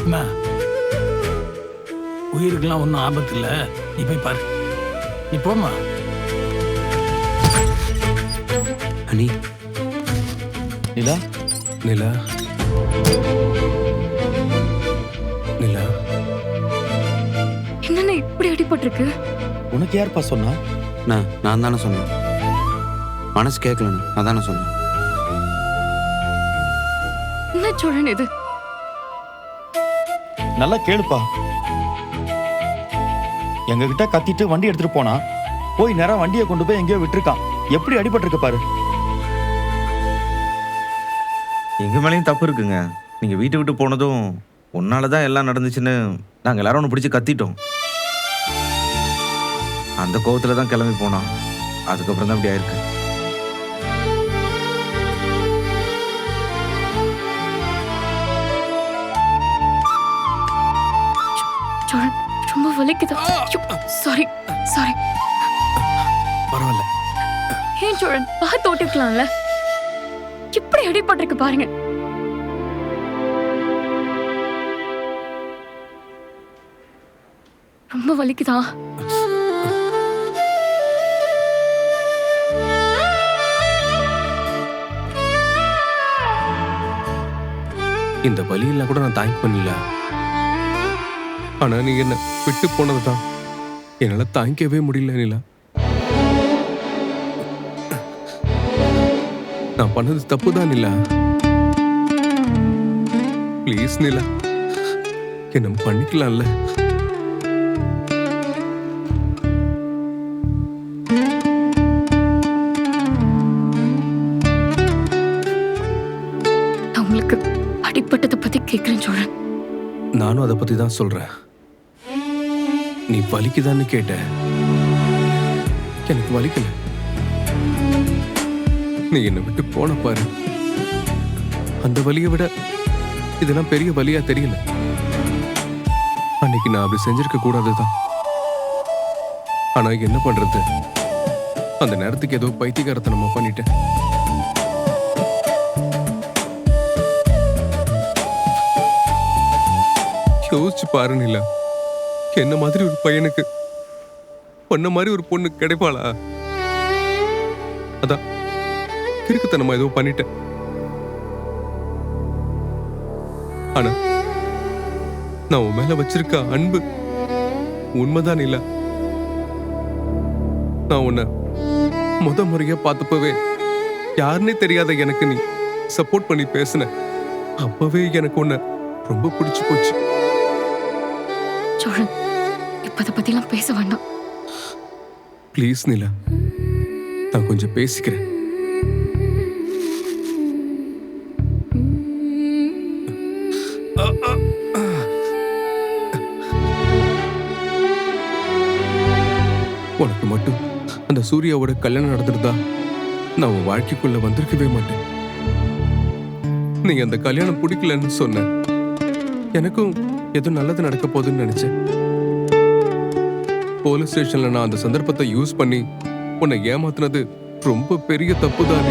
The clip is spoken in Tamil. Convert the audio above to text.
அம்மா, உயிருக்கெல்லாம் ஒன்றும் ஆபத்து இல்லை. நீ போய் பாரு. நீ போம்மா. அனி, நிலா, நிலா, நிலா, என்னண்ணா இப்படி அடிபட்டிருக்கு? உனக்கு யாருப்பா சொன்னா? நான் தானே சொன்னேன். மனசு கேட்கலண்ணா, நான் தானே சொன்னேன். என்ன சோழன் இது? நல்லா கேளுப்பா. எங்க கிட்ட கத்திட்டு வண்டி எடுத்துட்டு போனா போய் நேரா வண்டியை கொண்டு போய் எங்கேயோ விட்டுருக்கான். எப்படி அடிபட்டிருக்கு பாரு. எங்க மேலேயும் தப்பு இருக்குங்க. நீங்க வீட்டை விட்டு போனதும் உன்னாலதான் எல்லாம் நடந்துச்சுன்னு நாங்க எல்லாரும் ஒன்று பிடிச்சி கத்திட்டோம். அந்த கோவத்துல தான் கிளம்பி போனோம். அதுக்கப்புறம் தான் இப்படி ஆயிருக்கு. சோழன் ரொம்ப வலிக்குது. Sorry sorry. பரவாயில்ல. ஏன் சோழன் பார்த்து ஓட்டிக்கலாம்ல? இப்படி அடிபட்டிருக்கு பாருங்க. ரொம்ப வலிக்குதா? இந்த வலியெல்லாம் கூட நான் தாங்கி பண்ணல. ஆனா நீ என்ன விட்டு போனதுதான் என்னால தாங்கிக்கவே முடியல நிலா. நான் பண்ணது தப்புதான் நிலா. ப்ளீஸ் நிலா, என்ன பண்ணிக்கலாம்ல? நான் உங்களுக்கு அடிபட்டதை பத்தி கேட்கிறேன் சோழன். நானும் அதை பத்தி தான் சொல்றேன். நீ வலிக்குதான்னு கேட்ட. எனக்கு வலிக்கல. நீ என்னை விட்டு போன பாரு. அந்த வலியை விட இதெல்லாம் பெரிய வலியா தெரியல. அன்னைக்கு நான் அப்படி செஞ்சிருக்க கூடாதுதான். ஆனா என்ன பண்றது, அந்த நேரத்துக்கு ஏதோ பைத்தியக்காரத்தனமா பண்ணிட்டேன். யோசிச்சு பாரு நிலா, என்ன மாதிரி ஒரு பையனுக்கு பொண்ண மாதிரி ஒரு பொண்ணு கிடைப்பாளா? அதான் கிறுக்குத்தனமா ஏதோ பண்ணிட்டேன். ஆனா நான் உன் மேல வச்சிருக்க அன்பு உண்மைதான் இல்ல. நான் உன்னை முறையா பார்த்தப்பவே யாருன்னே தெரியாத எனக்கு நீ சப்போர்ட் பண்ணி பேசின. அப்பவே எனக்கு உன்னை ரொம்ப பிடிச்சு போச்சு. சோழன், இப்ப அதை பத்தி எல்லாம் பேச வேண்டாம். ப்ளீஸ் நிலா, நான் கொஞ்சம் பேசிக்கிறேன். உனக்கு மட்டும் அந்த சூர்யாவோட கல்யாணம் நடந்துருந்தா நான் உன் வாழ்க்கைக்குள்ள வந்திருக்கவே மாட்டேன். நீ அந்த கல்யாணம் பிடிக்கலன்னு சொன்ன. எனக்கும் ஏதோ நல்லது நடக்க போகுதுன்னு நினைச்சேன். போலீஸ் ஸ்டேஷன்ல நான் அந்த சந்தர்ப்பத்தை யூஸ் பண்ணி உன்னை ஏமாத்துனது ரொம்ப பெரிய தப்புதான்.